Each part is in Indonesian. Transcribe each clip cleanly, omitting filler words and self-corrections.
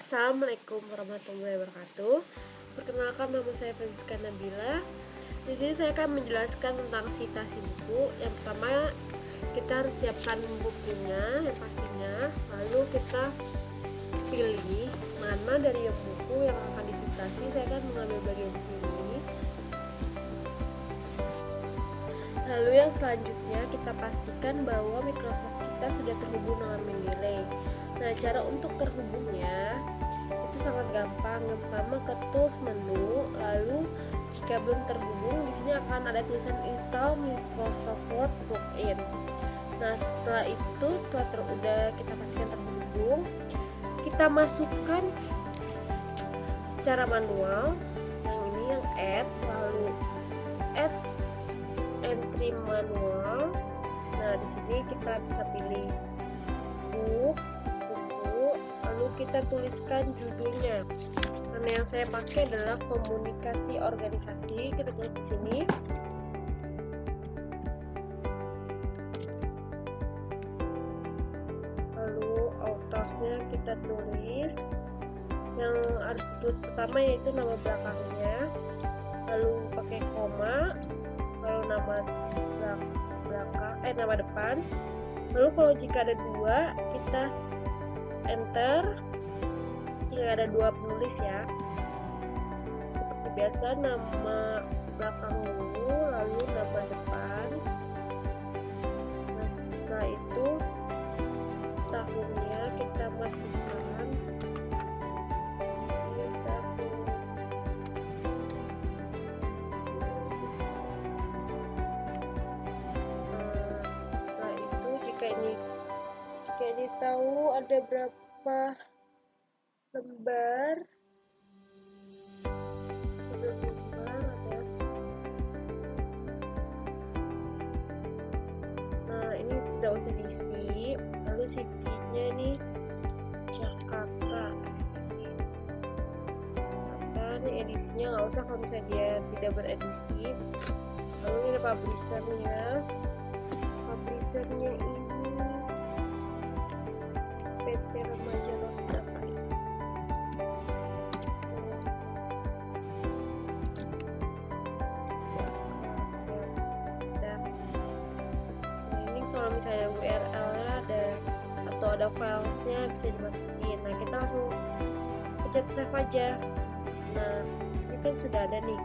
Assalamualaikum warahmatullahi wabarakatuh. Perkenalkan, nama saya Febiska Nabila. Di sini saya akan menjelaskan tentang citasi buku. Yang pertama, kita harus siapkan bukunya yang pastinya. Lalu kita pilih mana dari buku yang akan disitasi. Saya akan mengambil bagian sini. Lalu yang selanjutnya kita pastikan bahwa Microsoft kita sudah terhubung dengan Mendeley. Nah, cara untuk terhubungnya itu sangat gampang. Yang pertama ke tools menu, lalu jika belum terhubung di sini akan ada tulisan install Microsoft Word plugin. Nah, setelah itu udah kita pastikan terhubung, kita masukkan secara manual yang ini yang add, lalu add entry manual. Nah, di sini kita bisa pilih buku, lalu kita tuliskan judulnya. Karena yang saya pakai adalah komunikasi organisasi, kita tulis di sini. Lalu autorsnya kita tulis. Yang harus ditulis pertama yaitu nama belakangnya, lalu pakai koma, lalu nama nama depan. Lalu kalau jika ada dua, kita enter. Jika ada dua penulis ya, seperti biasa nama belakang dulu, lalu nama depan. Nah, setelah itu tahunnya kita masukkan. Jika ini tahu ada berapa lembar ada. Nah, ini tidak usah diisi. Lalu city-nya ini Jakarta. Ini edisinya nggak usah kalau misalnya dia tidak beredisi. Lalu ini ada publisher-nya. Publisher-nya ini PT Remaja Rosdafai. Nah, ini kalau misalnya URL-nya ada atau ada filenya bisa dimasukin. Nah, kita langsung pencet save aja. Nah, ini kan sudah ada nih.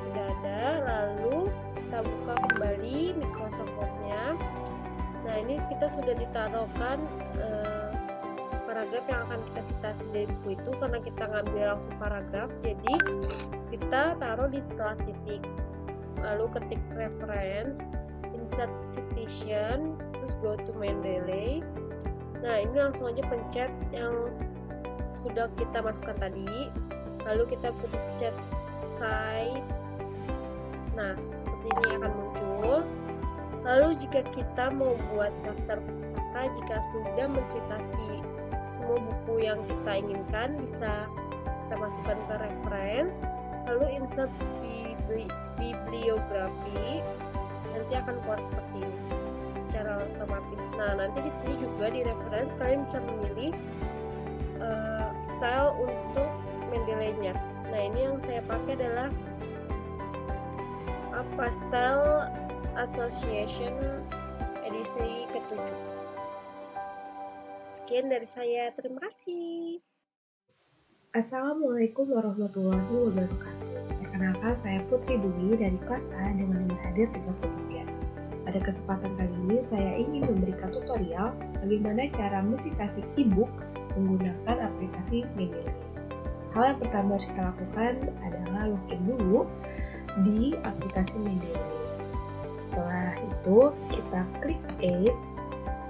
Sudah ada, lalu kita buka kembali Microsoft Word-nya. Nah, ini kita sudah ditaruhkan paragraf yang akan kita citasi dari buku itu. Karena kita ngambil langsung paragraf, jadi kita taruh di setelah titik, lalu ketik reference, insert citation, terus go to Mendeley. Nah, ini langsung aja pencet yang sudah kita masukkan tadi, lalu kita pencet cite. Nah, seperti ini akan muncul. Lalu jika kita mau buat daftar pustaka, jika sudah mencitasi semua buku yang kita inginkan, bisa kita masukkan ke reference, lalu insert bibliografi, nanti akan keluar seperti ini secara otomatis. Nah, nanti di sini juga di reference kalian bisa memilih style untuk Mendeley-nya. Nah, ini yang saya pakai adalah Style Association edisi ke-7. Sekian dari saya, terima kasih. Assalamualaikum warahmatullahi wabarakatuh. Perkenalkan, saya Putri Dwi dari kelas A dengan nomor hadir 33. Pada kesempatan kali ini saya ingin memberikan tutorial bagaimana cara mencitasi e-book menggunakan aplikasi Mendeley. Hal yang pertama harus kita lakukan adalah login dulu di aplikasi Mendeley. Setelah itu kita klik Add,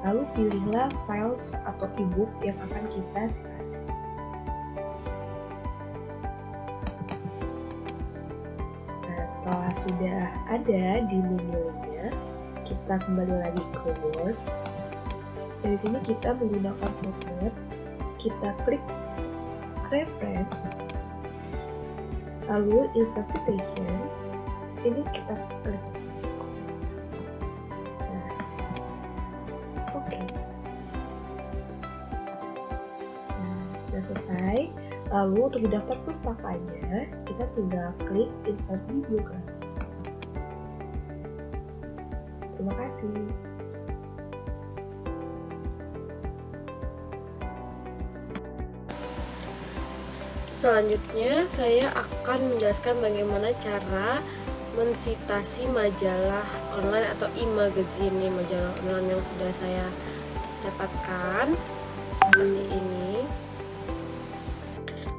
lalu pilihlah files atau e-book yang akan kita citasi. Nah, setelah sudah ada di Mendeley-nya, kita kembali lagi ke Word. Dari sini kita menggunakan format, kita klik reference, lalu insert citation. Di sini kita klik oke. Nah, sudah selesai. Lalu untuk di daftar pustakanya, kita tinggal klik insert bibliografi. Terima kasih. Selanjutnya, saya akan menjelaskan bagaimana cara mensitasi majalah online atau e-magazine nih, majalah online yang sudah saya dapatkan seperti ini.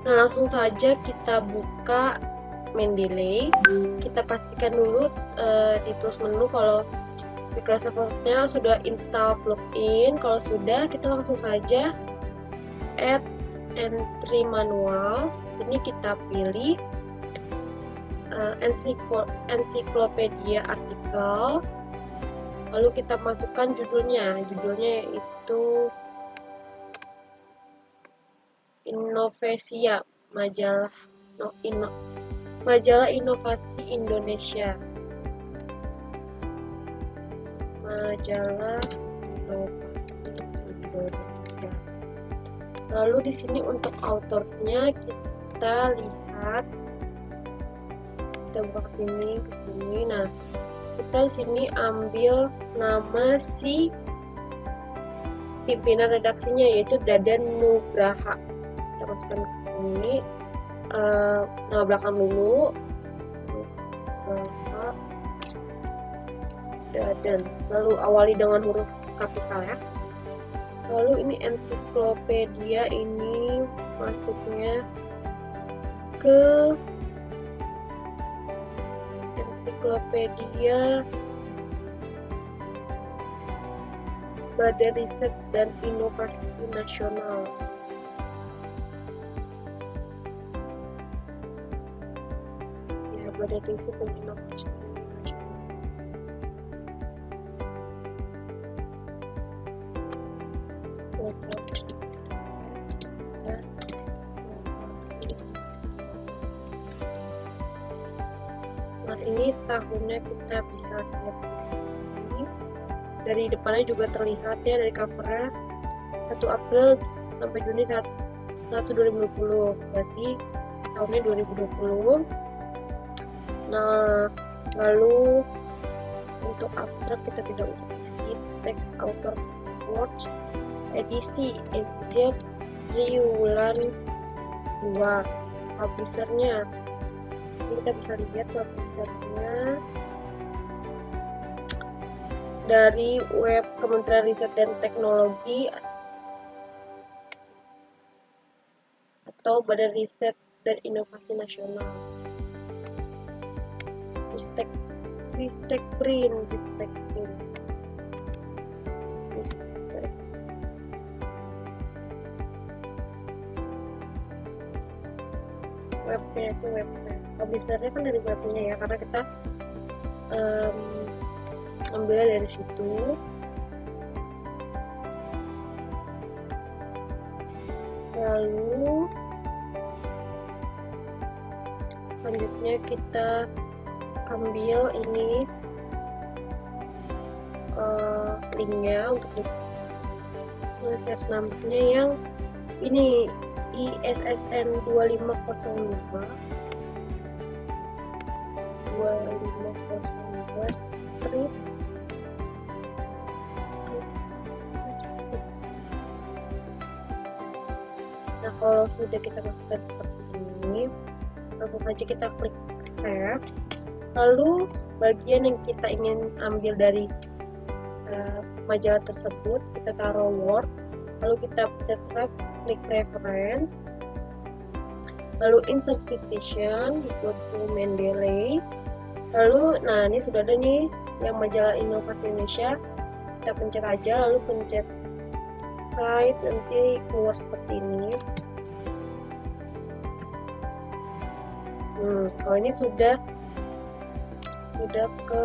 Nah, langsung saja kita buka Mendeley. Kita pastikan dulu di tools menu kalau Microsoft Word-nya sudah install plugin. Kalau sudah, kita langsung saja add entry manual. Ini kita pilih ensiklopedia artikel, lalu kita masukkan judulnya yaitu Innovasia, majalah inovasi Indonesia, majalah inovasi Indonesia. Lalu di sini untuk autorsnya kita lihat, kita buka ke sini. Nah, kita di sini ambil nama si pimpinan redaksinya yaitu Dadan Nugraha. Kita masukkan ke sini nama belakang dulu, Nugraha Dadan. Lalu awali dengan huruf kapital ya. Lalu ini ensiklopedia, ini masuknya ke ensiklopedia Badan Riset dan Inovasi Nasional. Ya, Badan Riset dan Inovasi Nasional. Nah, ini tahunnya kita bisa lihat di sini. Dari depannya juga terlihat ya, dari covernya 1 April sampai Juni 1, 2020. Berarti tahunnya 2020. Nah, lalu untuk abstrak kita tidak usah isi. Teks author words edisi triwulan 2. Publishernya ini kita bisa lihat publishernya dari web Kementerian Riset dan Teknologi atau Badan Riset dan Inovasi Nasional. Ristek Print. Webnya itu website. Publishernya kan dari webnya ya, karena kita ambilnya dari situ. Lalu selanjutnya kita ambil ini linknya untuk search namanya yang ini ISSN 2502 strip. Nah, kalau sudah kita masukkan seperti ini, langsung saja kita klik save. Lalu bagian yang kita ingin ambil dari majalah tersebut kita taruh Word, lalu kita klik reference, lalu insert citation, go to Mendeley. Lalu nah ini sudah ada nih yang majalah inovasi Indonesia, kita pencet aja, lalu pencet site, nanti keluar seperti ini. Kalau ini sudah ke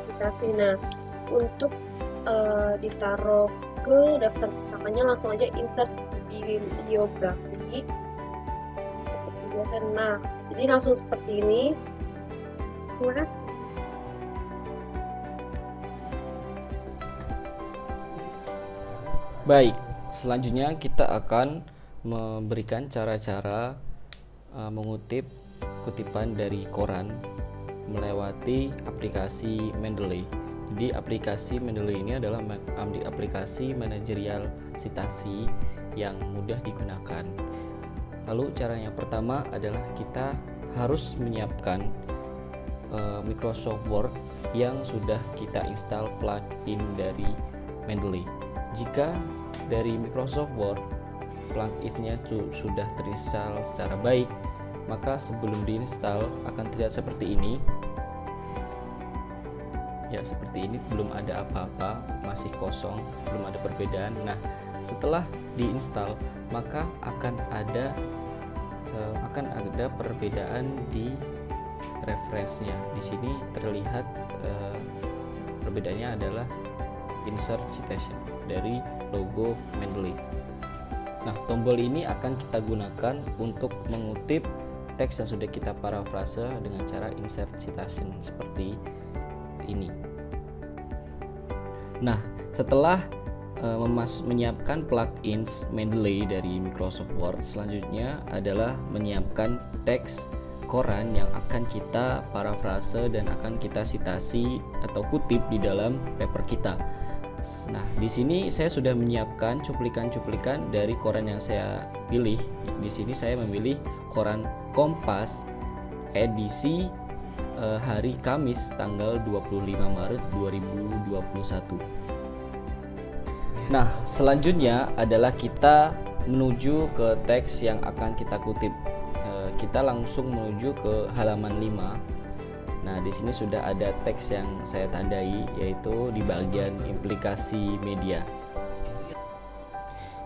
aplikasi. Nah, untuk ditaruh ke daftar pustakanya langsung aja insert bibliografi seperti biasa. Nah, jadi langsung seperti ini. Terima kasih. Baik, selanjutnya kita akan memberikan cara-cara mengutip kutipan dari koran melewati aplikasi Mendeley. Jadi aplikasi Mendeley ini adalah aplikasi manajerial citasi yang mudah digunakan. Lalu cara yang pertama adalah kita harus menyiapkan Microsoft Word yang sudah kita install plugin dari Mendeley. Jika dari Microsoft Word plugin-nya sudah terinstall secara baik, maka sebelum diinstal akan terlihat seperti ini. Ya, seperti ini, belum ada apa-apa, masih kosong, belum ada perbedaan. Nah, setelah diinstal maka akan ada perbedaan di referensinya. Di sini terlihat perbedaannya adalah insert citation dari logo Mendeley. Nah, tombol ini akan kita gunakan untuk mengutip teks yang sudah kita parafrase dengan cara insert citation seperti ini. Nah, setelah menyiapkan plugins Mendeley dari Microsoft Word, selanjutnya adalah menyiapkan teks koran yang akan kita parafrase dan akan kita citasi atau kutip di dalam paper kita. Nah, di sini saya sudah menyiapkan cuplikan-cuplikan dari koran yang saya pilih. Di sini saya memilih koran Kompas edisi hari Kamis tanggal 25 Maret 2021. Nah, selanjutnya adalah kita menuju ke teks yang akan kita kutip. Kita langsung menuju ke halaman 5. Nah, di sini sudah ada teks yang saya tandai, yaitu di bagian implikasi media.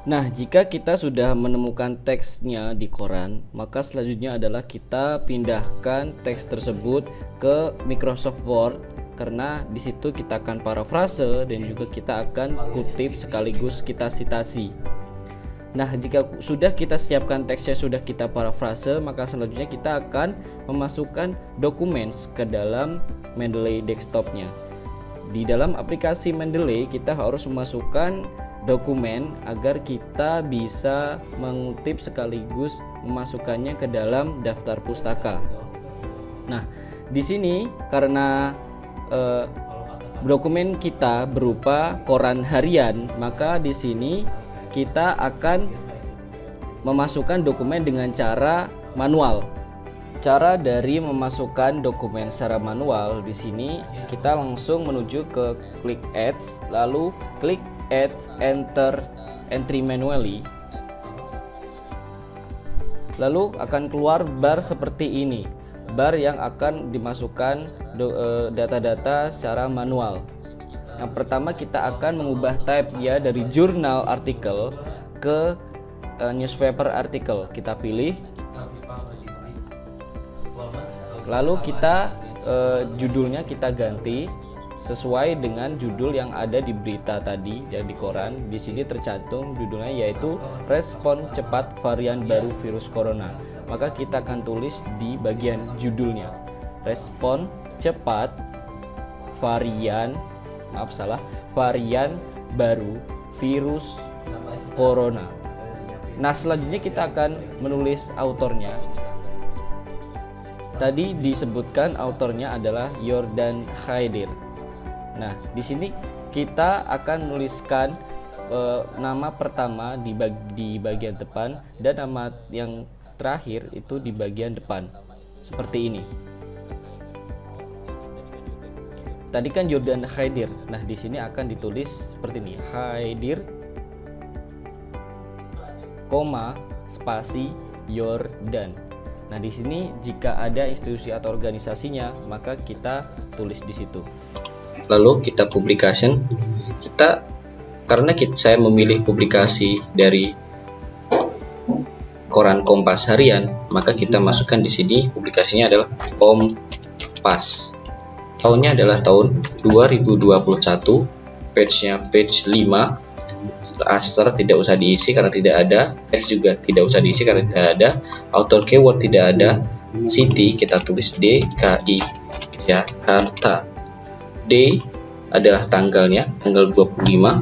Nah, jika kita sudah menemukan teksnya di koran, maka selanjutnya adalah kita pindahkan teks tersebut ke Microsoft Word, karena di situ kita akan parafrase dan juga kita akan kutip sekaligus kita citasi. Nah, jika sudah kita siapkan teksnya, sudah kita parafrase, maka selanjutnya kita akan memasukkan dokumen ke dalam Mendeley desktopnya. Di dalam aplikasi Mendeley kita harus memasukkan dokumen agar kita bisa mengutip sekaligus memasukkannya ke dalam daftar pustaka. Nah, di sini karena dokumen kita berupa koran harian, maka di sini kita akan memasukkan dokumen dengan cara manual. Cara dari memasukkan dokumen secara manual, di sini kita langsung menuju ke klik Add, lalu klik Add entry manually. Lalu akan keluar bar seperti ini, bar yang akan dimasukkan data-data secara manual. Yang pertama kita akan mengubah type ya dari jurnal artikel ke newspaper artikel. Kita pilih, lalu kita judulnya kita ganti sesuai dengan judul yang ada di berita tadi dan di koran. Di sini tercantum judulnya yaitu respon cepat varian baru virus corona. Maka kita akan tulis di bagian judulnya, respon cepat varian baru virus corona. Nah, selanjutnya kita akan menulis autornya. Tadi disebutkan autornya adalah Jordan Khaidir. Nah, di sini kita akan menuliskan nama pertama di bagian depan dan nama yang terakhir itu di bagian depan. Seperti ini. Tadi kan Jordan Khaidir. Nah, di sini akan ditulis seperti ini. Khaidir, spasi Jordan. Nah, di sini jika ada institusi atau organisasinya, maka kita tulis di situ. Lalu kita publication, saya memilih publikasi dari koran Kompas harian, maka kita masukkan di sini publikasinya adalah Kompas. Tahunnya adalah tahun 2021, page-nya page 5. Astar tidak usah diisi karena tidak ada, teks juga tidak usah diisi karena tidak ada, author keyword tidak ada, city kita tulis DKI Jakarta. D adalah tanggalnya, tanggal 25.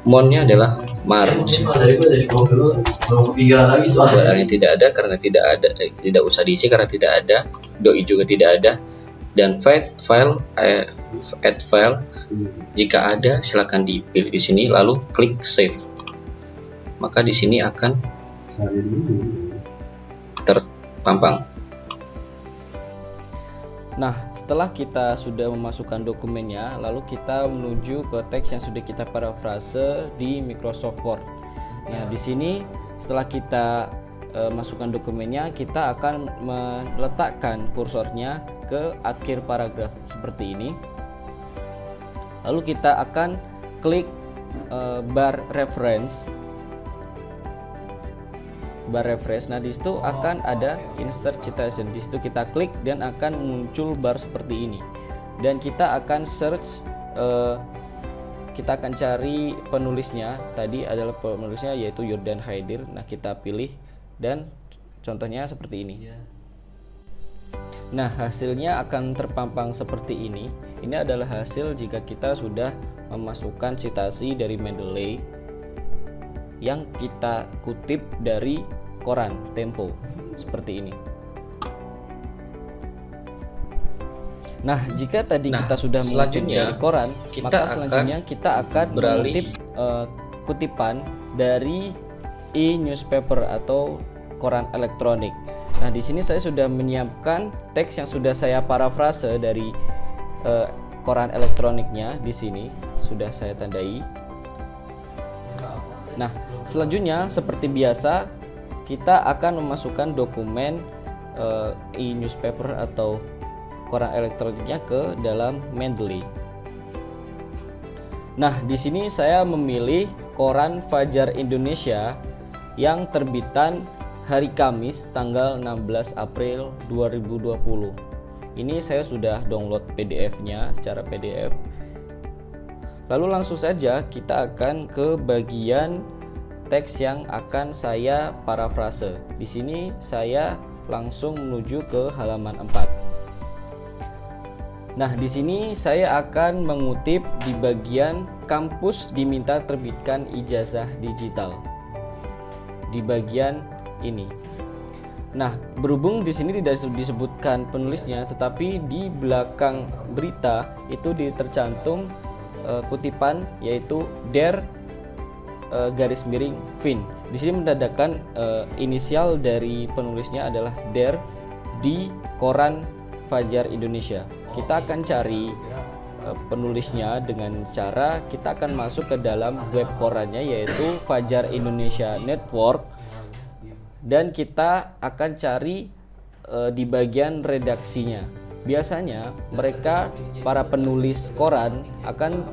Monthnya adalah March. URL-nya tidak ada karena tidak usah diisi karena tidak ada. Doi juga tidak ada. Dan add file jika ada silakan dipilih di sini lalu klik save. Maka di sini akan terpampang. Nah, setelah kita sudah memasukkan dokumennya, lalu kita menuju ke teks yang sudah kita parafrase di Microsoft Word. Nah, di sini setelah kita masukkan dokumennya, kita akan meletakkan kursornya ke akhir paragraf seperti ini. Lalu kita akan klik bar reference. Nah, di situ akan ada insert citation. Di situ kita klik dan akan muncul bar seperti ini. Dan kita akan search, kita akan cari penulisnya. Tadi adalah penulisnya yaitu Jordan Haidir. Nah, kita pilih dan contohnya seperti ini. Nah, hasilnya akan terpampang seperti ini. Ini adalah hasil jika kita sudah memasukkan citasi dari Mendeley yang kita kutip dari koran Tempo seperti ini. Nah, jika tadi kita sudah mengutip dari koran, maka selanjutnya kita akan mengutip kutipan dari e-newspaper atau koran elektronik. Nah, di sini saya sudah menyiapkan teks yang sudah saya parafrase dari koran elektroniknya. Di sini sudah saya tandai. Nah, selanjutnya seperti biasa kita akan memasukkan dokumen e-newspaper atau koran elektroniknya ke dalam Mendeley. Nah, di sini saya memilih koran Fajar Indonesia yang terbitan hari Kamis tanggal 16 April 2020. Ini saya sudah download PDF-nya secara PDF. Lalu langsung saja kita akan ke bagian teks yang akan saya parafrase. Di sini saya langsung menuju ke halaman 4. Nah, di sini saya akan mengutip di bagian kampus diminta terbitkan ijazah digital. Di bagian ini. Nah, berhubung di sini tidak disebutkan penulisnya, tetapi di belakang berita itu tercantum kutipan yaitu der garis miring Vin. Di sini menandakan inisial dari penulisnya adalah der di koran Fajar Indonesia. Kita akan cari penulisnya dengan cara kita akan masuk ke dalam web korannya yaitu Fajar Indonesia Network, dan kita akan cari di bagian redaksinya. Biasanya mereka para penulis koran akan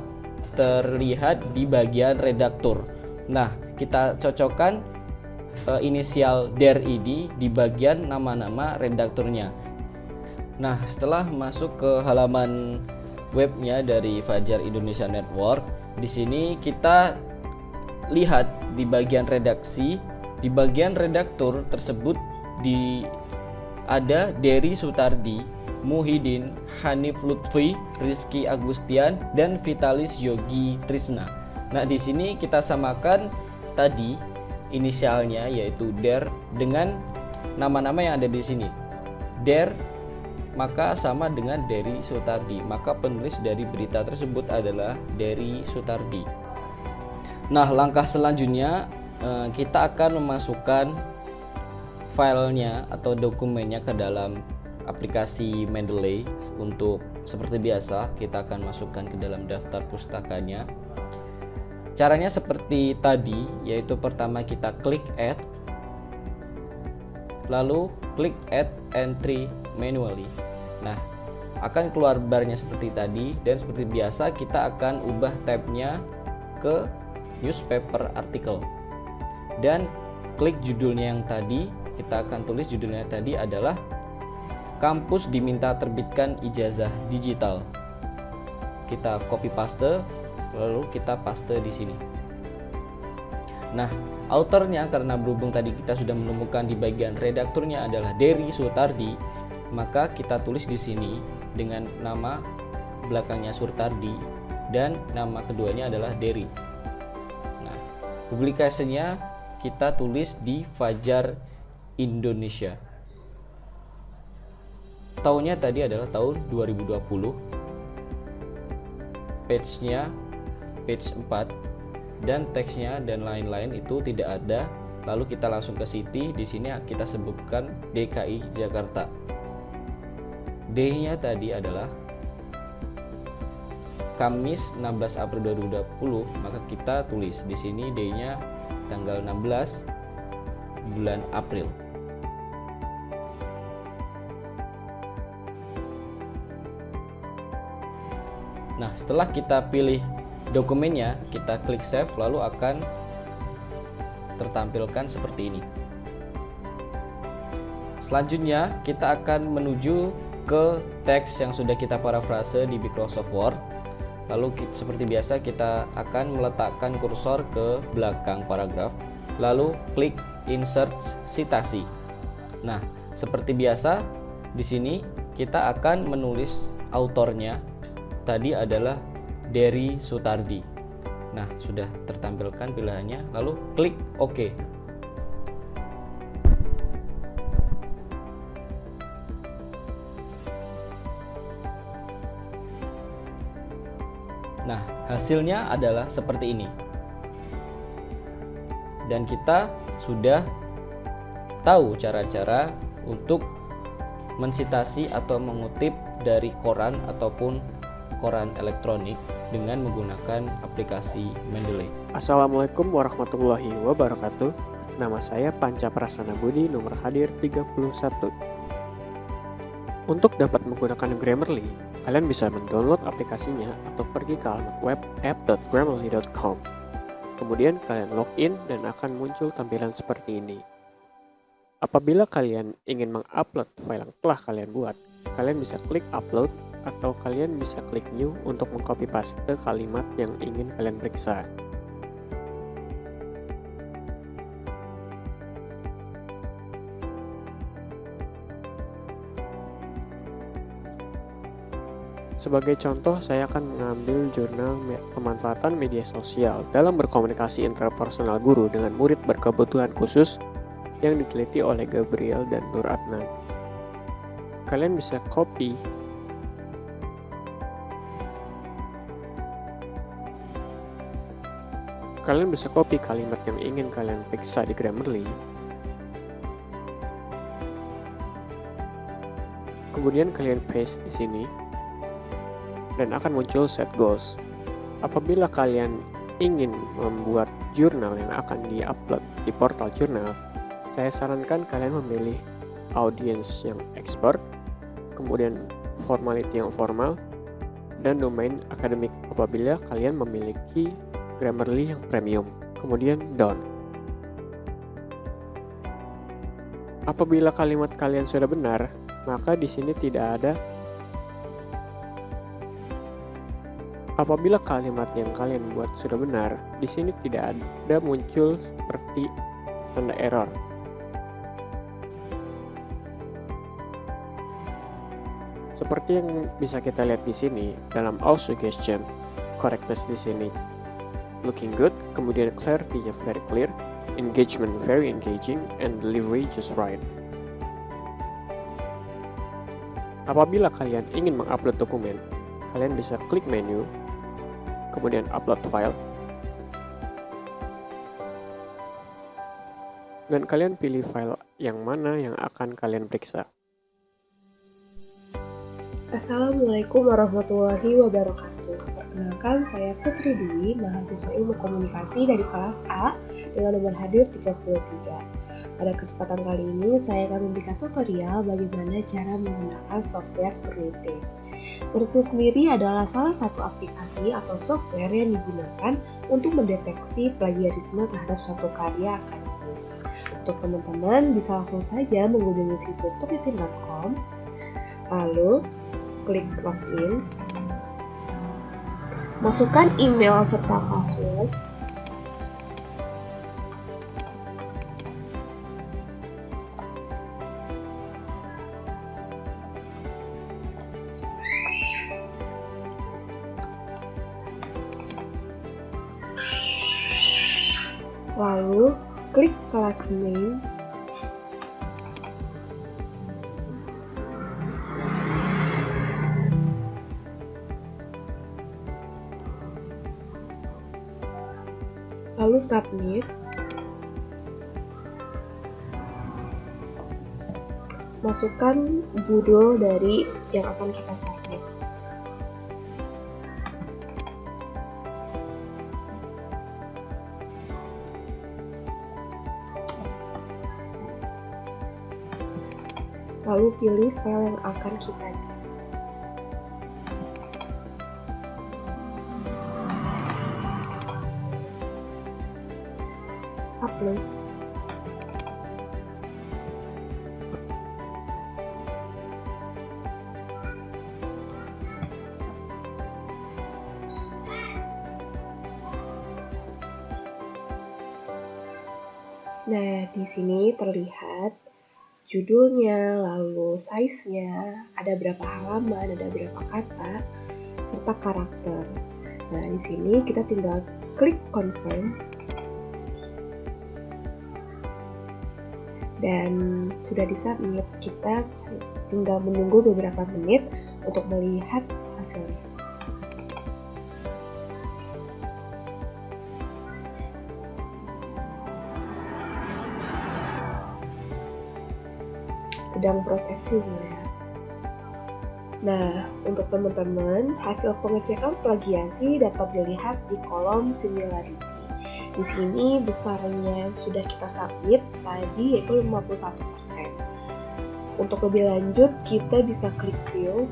terlihat di bagian redaktur. Nah, kita cocokkan inisial der ini di bagian nama-nama redakturnya. Nah, setelah masuk ke halaman webnya dari Fajar Indonesia Network, di sini kita lihat di bagian redaksi, di bagian redaktur tersebut ada Dery Sutardi, Muhyiddin, Hanif Lutfi, Rizky Agustian, dan Vitalis Yogi Trisna. Nah, di sini kita samakan tadi inisialnya yaitu der dengan nama-nama yang ada di sini. Der maka sama dengan Dery Sutardi, maka penulis dari berita tersebut adalah Dery Sutardi. Nah, langkah selanjutnya kita akan memasukkan filenya atau dokumennya ke dalam aplikasi Mendeley. Untuk seperti biasa kita akan masukkan ke dalam daftar pustakanya. Caranya seperti tadi, yaitu pertama kita klik add, lalu klik add entry manually. Nah, akan keluar barnya seperti tadi, dan seperti biasa kita akan ubah tabnya ke newspaper article dan klik judulnya yang tadi. Kita akan tulis judulnya tadi adalah kampus diminta terbitkan ijazah digital. Kita copy paste, lalu kita paste di sini. Nah, authornya karena berhubung tadi kita sudah menemukan di bagian redakturnya adalah Dery Sutardi, maka kita tulis di sini dengan nama belakangnya Sutardi dan nama keduanya adalah Dery. Nah, Publikasinya kita tulis di Fajar Indonesia. Tahunnya tadi adalah tahun 2020. Page-nya page 4 dan teksnya dan lain-lain itu tidak ada. Lalu kita langsung ke city. Di sini kita sebutkan DKI Jakarta. D-nya tadi adalah Kamis 16 April 2020, maka kita tulis di sini D-nya tanggal 16 bulan April. Nah, setelah kita pilih dokumennya, kita klik save, lalu akan tertampilkan seperti ini. Selanjutnya, kita akan menuju ke teks yang sudah kita parafrase di Microsoft Word. Lalu seperti biasa kita akan meletakkan kursor ke belakang paragraf, lalu klik insert citasi. Nah, seperti biasa di sini kita akan menulis autornya. Tadi adalah Dery Sutardi. Nah, sudah tertampilkan pilihannya, lalu klik OK. Nah, hasilnya adalah seperti ini. Dan kita sudah tahu cara-cara untuk mensitasi atau mengutip dari koran ataupun koran elektronik dengan menggunakan aplikasi Mendeley. Assalamualaikum warahmatullahi wabarakatuh. Nama saya Panca Prasana Budi, nomor hadir 31. Untuk dapat menggunakan Grammarly, kalian bisa mendownload aplikasinya atau pergi ke alamat web app.grammarly.com. Kemudian kalian login dan akan muncul tampilan seperti ini. Apabila kalian ingin mengupload file yang telah kalian buat, kalian bisa klik upload atau kalian bisa klik new untuk mengcopy paste kalimat yang ingin kalian periksa. Sebagai contoh, saya akan mengambil jurnal pemanfaatan media sosial dalam berkomunikasi interpersonal guru dengan murid berkebutuhan khusus yang diteliti oleh Gabriel dan Nur Adnan. Kalian bisa copy kalimat yang ingin kalian periksa di Grammarly. Kemudian kalian paste di sini dan akan muncul set goals. Apabila kalian ingin membuat jurnal yang akan di-upload di portal jurnal, saya sarankan kalian memilih audience yang expert, kemudian formality yang formal, dan domain akademik apabila kalian memiliki Grammarly yang premium, kemudian done. Apabila kalimat kalian sudah benar, maka di sini tidak ada. Apabila kalimat yang kalian buat sudah benar, di sini tidak ada muncul seperti tanda error. Seperti yang bisa kita lihat di sini dalam all suggestion, correctness di sini looking good, kemudian clarity very clear, engagement very engaging, and delivery just right. Apabila kalian ingin mengupload dokumen, kalian bisa klik menu, kemudian upload file, dan kalian pilih file yang mana yang akan kalian periksa. Assalamualaikum warahmatullahi wabarakatuh. Perkenalkan, saya Putri Dwi, mahasiswa Ilmu Komunikasi dari kelas A dengan nomor hadir 33. Pada kesempatan kali ini, saya akan memberikan tutorial bagaimana cara menggunakan software Turnitin. Turnitin sendiri adalah salah satu aplikasi atau software yang digunakan untuk mendeteksi plagiarisme terhadap suatu karya akademis. Untuk teman-teman, bisa langsung saja mengunjungi situs turnitin.com, lalu klik login, masukkan email serta password, Lalu klik class name. Lalu submit. Masukkan judul dari yang akan kita submit. Lalu pilih file yang akan kita cek. Upload. Nah, di sini terlihat judulnya, lalu size-nya, ada berapa halaman, ada berapa kata, serta karakter. Nah, di sini kita tinggal klik confirm. Dan sudah disubmit, kita tinggal menunggu beberapa menit untuk melihat hasilnya. Sedang prosesing ya. Nah, untuk teman-teman, hasil pengecekan plagiasi dapat dilihat di kolom similarity. Di sini besarnya yang sudah kita submit tadi yaitu 51%. Untuk lebih lanjut, kita bisa klik view.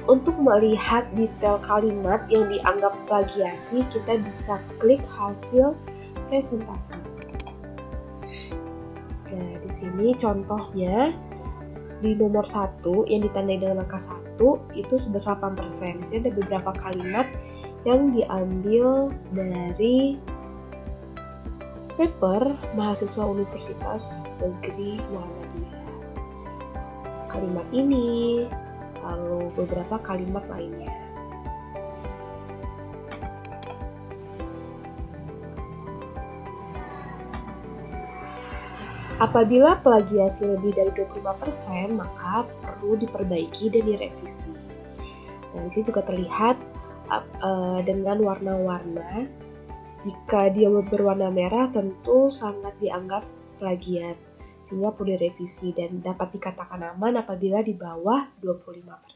Untuk melihat detail kalimat yang dianggap plagiasi, kita bisa klik hasil presentasi. Nah, di sini contohnya di nomor 1 yang ditandai dengan angka 1 itu sebesar 8%. Di sini ada beberapa kalimat yang diambil dari paper mahasiswa Universitas Negeri Muhammadiyah. Kalimat ini, lalu beberapa kalimat lainnya. Apabila plagiasi lebih dari 25%, maka perlu diperbaiki dan direvisi. Nah, di sini juga terlihat dengan warna-warna. Jika dia berwarna merah, tentu sangat dianggap plagiat, sehingga perlu direvisi dan dapat dikatakan aman apabila di bawah 25%.